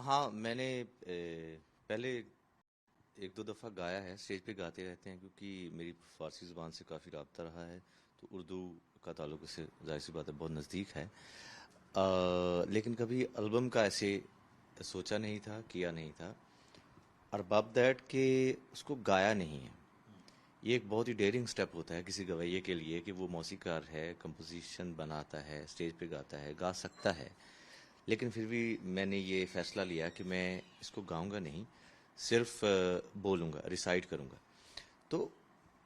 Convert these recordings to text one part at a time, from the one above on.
ہاں میں نے پہلے ایک دو دفعہ گایا ہے، اسٹیج پہ گاتے رہتے ہیں کیونکہ میری فارسی زبان سے کافی رابطہ رہا ہے، تو اردو کا تعلق اس سے ظاہر سی بات ہے بہت نزدیک ہے۔ لیکن کبھی البم کا ایسے سوچا نہیں تھا، کیا نہیں تھا، اور اباب دیٹ کہ اس کو گایا نہیں ہے۔ یہ ایک بہت ہی ڈیئرنگ سٹیپ ہوتا ہے کسی گویے کے لیے کہ وہ موسیقار ہے، کمپوزیشن بناتا ہے، اسٹیج پہ گاتا ہے، گا سکتا ہے، لیکن پھر بھی میں نے یہ فیصلہ لیا کہ میں اس کو گاؤں گا نہیں، صرف بولوں گا، ریسائٹ کروں گا۔ تو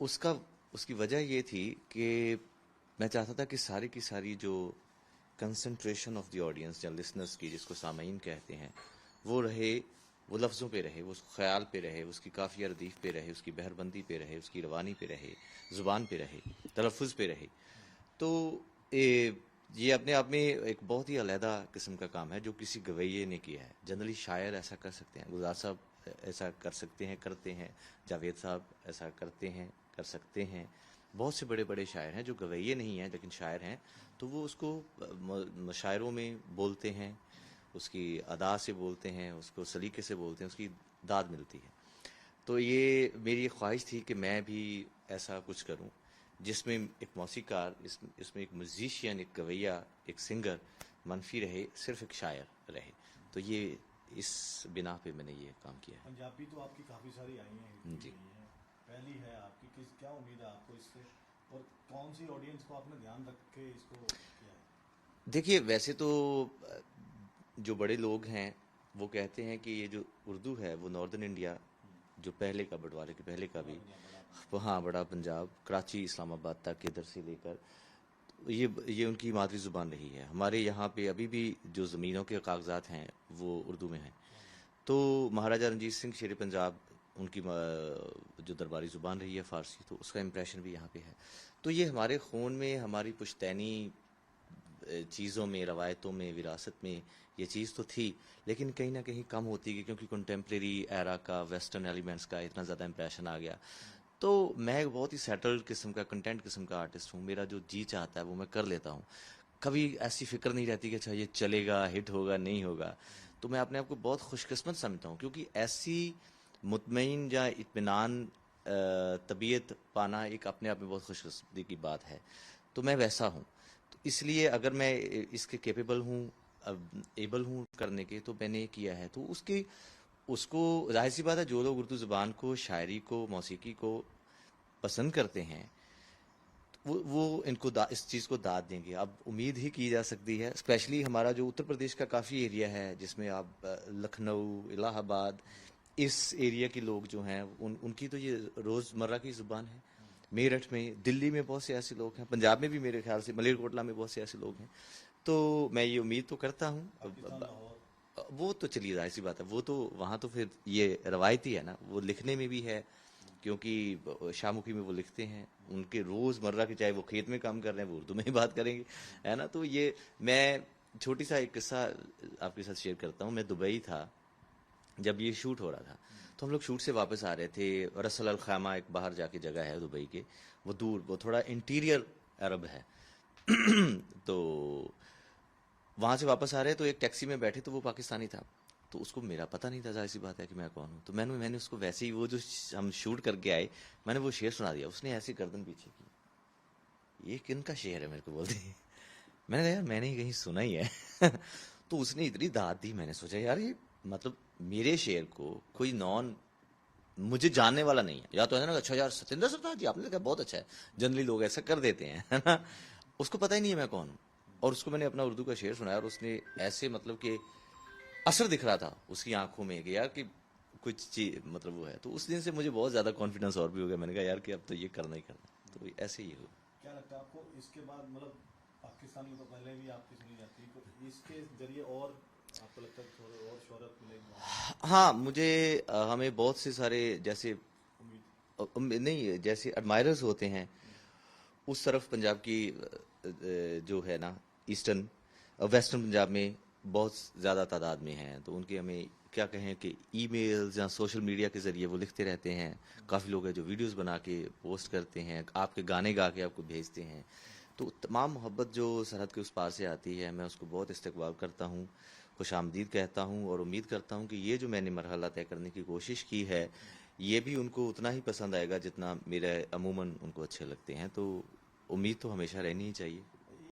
اس کا اس کی وجہ یہ تھی کہ میں چاہتا تھا کہ ساری کی ساری جو کنسنٹریشن آف دی آڈینس یا لسنرس کی، جس کو سامعین کہتے ہیں، وہ رہے، وہ لفظوں پہ رہے، وہ خیال پہ رہے، اس کی قافیہ ردیف پہ رہے، اس کی بحر بندی پہ رہے، اس کی روانی پہ رہے، زبان پہ رہے، تلفظ پہ رہے۔ تو یہ اپنے آپ میں ایک بہت ہی علیحدہ قسم کا کام ہے جو کسی گویے نے کیا ہے۔ جنرلی شاعر ایسا کر سکتے ہیں، گلزار صاحب ایسا کر سکتے ہیں، کرتے ہیں، جاوید صاحب ایسا کرتے ہیں، کر سکتے ہیں، بہت سے بڑے بڑے شاعر ہیں جو گویے نہیں ہیں لیکن شاعر ہیں، تو وہ اس کو مشاعروں میں بولتے ہیں، اس کی ادا سے بولتے ہیں، اس کو سلیقے سے بولتے ہیں، اس کی داد ملتی ہے۔ تو یہ میری خواہش تھی کہ میں بھی ایسا کچھ کروں جس میں ایک موسیقار، اس میں ایک میوزیشین، ایک گویہ، ایک سنگر منفی رہے، صرف ایک شاعر رہے۔ تو یہ اس بنا پہ میں نے یہ کام کیا ہے۔ پنجابی تو آپ کی کافی ساری آئی ہیں، ہٹ بھی جی گئی ہیں، پہلی ہے آپ کی، کیا امید ہے آپ کو اس سے، اور کون سی آڈینس کو آپ نے دھیان رکھ کے اس کو کیا ہے؟ دیکھیے، ویسے تو جو بڑے لوگ ہیں وہ کہتے ہیں کہ یہ جو اردو ہے وہ ناردرن انڈیا، جو پہلے کا، بٹوارے کے پہلے کا بھی، ہاں بڑا پنجاب، کراچی، اسلام آباد تک ادھر سے لے کر یہ ان کی مادری زبان رہی ہے۔ ہمارے یہاں پہ ابھی بھی جو زمینوں کے کاغذات ہیں وہ اردو میں ہیں۔ تو مہاراجہ رنجیت سنگھ شیر پنجاب، ان کی جو درباری زبان رہی ہے فارسی، تو اس کا امپریشن بھی یہاں پہ ہے۔ تو یہ ہمارے خون میں، ہماری پشتینی چیزوں میں، روایتوں میں، وراثت میں یہ چیز تو تھی، لیکن کہیں نہ کہیں کم ہوتی گئی کیونکہ کنٹمپریری ایرا کا، ویسٹرن ایلیمنٹس کا اتنا زیادہ امپریشن آ گیا۔ تو میں ایک بہت ہی سیٹلڈ قسم کا، کنٹینٹ قسم کا آرٹسٹ ہوں، میرا جو جی چاہتا ہے وہ میں کر لیتا ہوں۔ کبھی ایسی فکر نہیں رہتی کہ اچھا یہ چلے گا، ہٹ ہوگا، نہیں ہوگا۔ تو میں اپنے آپ کو بہت خوش قسمت سمجھتا ہوں، کیونکہ ایسی مطمئن یا اطمینان طبیعت پانا ایک اپنے آپ میں بہت خوش قسمتی کی بات ہے۔ تو میں ویسا ہوں، تو اس لیے اگر میں اس کے کیپیبل ہوں، ایبل ہوں کرنے کے، تو میں نے کیا ہے۔ تو اس کو ظاہر سی بات ہے، جو لوگ اردو زبان کو، شاعری کو، موسیقی کو پسند کرتے ہیں، وہ ان کو اس چیز کو داد دیں گے۔ اب امید ہی کی جا سکتی ہے، اسپیشلی ہمارا جو اتر پردیش کا کافی ایریا ہے، جس میں آپ لکھنؤ، الہ آباد، اس ایریا کے لوگ جو ہیں ان کی تو یہ روز مرہ کی زبان ہے۔ میرٹھ میں، دلی میں بہت سے ایسے لوگ ہیں، پنجاب میں بھی میرے خیال سے ملیر کوٹلا میں بہت سے ایسے لوگ ہیں۔ تو میں یہ امید تو کرتا ہوں۔ پاکستان لاہور، وہ تو چلیے ظاہر سی بات ہے، وہ تو وہاں تو پھر یہ روایتی ہے نا، وہ لکھنے میں بھی ہے، کیونکہ شاہ مکھی میں وہ لکھتے ہیں، ان کے روز مرہ کے، چاہے وہ کھیت میں کام کر رہے ہیں وہ اردو میں ہی بات کریں گے، ہے نا۔ تو یہ میں چھوٹی سا ایک قصہ آپ کے ساتھ شیئر کرتا ہوں۔ میں دبئی تھا جب یہ شوٹ ہو رہا تھا، تو ہم لوگ شوٹ سے واپس آ رہے تھے۔ رسل الخیمہ ایک باہر جا کے جگہ ہے دبئی کے، وہ دور، وہ تھوڑا انٹیریئر عرب ہے۔ تو وہاں سے واپس آ رہے تو ایک ٹیکسی میں بیٹھے، تو وہ پاکستانی تھا، تو اس کو میرا پتہ نہیں تھا، ظاہر سی بات ہے کہ میں کون ہوں۔ تو میں نے اس کو ویسے ہی، وہ جو ہم شوٹ کر کے آئے، میں نے وہ شعر سنا دیا، اس نے ایسی گردن پیچھے کی، یہ کن کا شعر ہے میرے کو بولتے ہیں۔ میں نے کہا یار میں نے کہیں سنا ہی ہے۔ تو اس نے اتنی داد دی، میں نے سوچا یار یہ مطلب میرے شعر کو کوئی نان مجھے جاننے والا نہیں ہے، یا تو ہے نا اچھا یار ستیندر سرتاج جی آپ نے کہا بہت اچھا ہے، جنرلی لوگ ایسا کر دیتے ہیں، ہے نا۔ اس کو پتہ ہی نہیں ہے میں کون ہوں، اور اس کو میں نے اپنا اردو کا شعر سنایا، اور اس نے ایسے مطلب کہ اثر دکھ رہا تھا اس کی آنکھوں میں کہ یار کہ کچھ چیز مطلب وہ ہے۔ تو اس دن سے مجھے بہت زیادہ کانفیڈنس اور بھی ہو گیا، میں نے کہا یار کہ اب تو یہ کرنا ہی کرنا، تو ایسے ہی ہو۔ کیا لگتا ہے آپ کو اس کے بعد، مطلب پاکستان میں تو پہلے بھی آپ کی سنی جاتی ہے، تو اس کے ذریعے اور آپ کو لگتا ہے کہ تھوڑا اور شہرت ملے گی وہاں؟ ہاں مجھے ہمیں بہت سے سارے جیسے نہیں، جیسے ایڈمائررز ہوتے ہیں اس طرف، پنجاب کی جو ہے نا ایسٹرن ویسٹرن پنجاب میں بہت زیادہ تعداد میں ہیں، تو ان کے ہمیں کیا کہیں کہ ای میلز یا سوشل میڈیا کے ذریعے وہ لکھتے رہتے ہیں۔ کافی لوگ ہیں جو ویڈیوز بنا کے پوسٹ کرتے ہیں، آپ کے گانے گا کے آپ کو بھیجتے ہیں۔ تو تمام محبت جو سرحد کے اس پار سے آتی ہے، میں اس کو بہت استقبال کرتا ہوں، خوش آمدید کہتا ہوں اور امید کرتا ہوں کہ یہ جو میں نے مرحلہ طے کرنے کی کوشش کی ہے یہ بھی ان کو اتنا ہی پسند آئے گا جتنا میرے عموماً ان کو اچھے لگتے ہیں. تو امید تو ہمیشہ رہنی ہی چاہیے.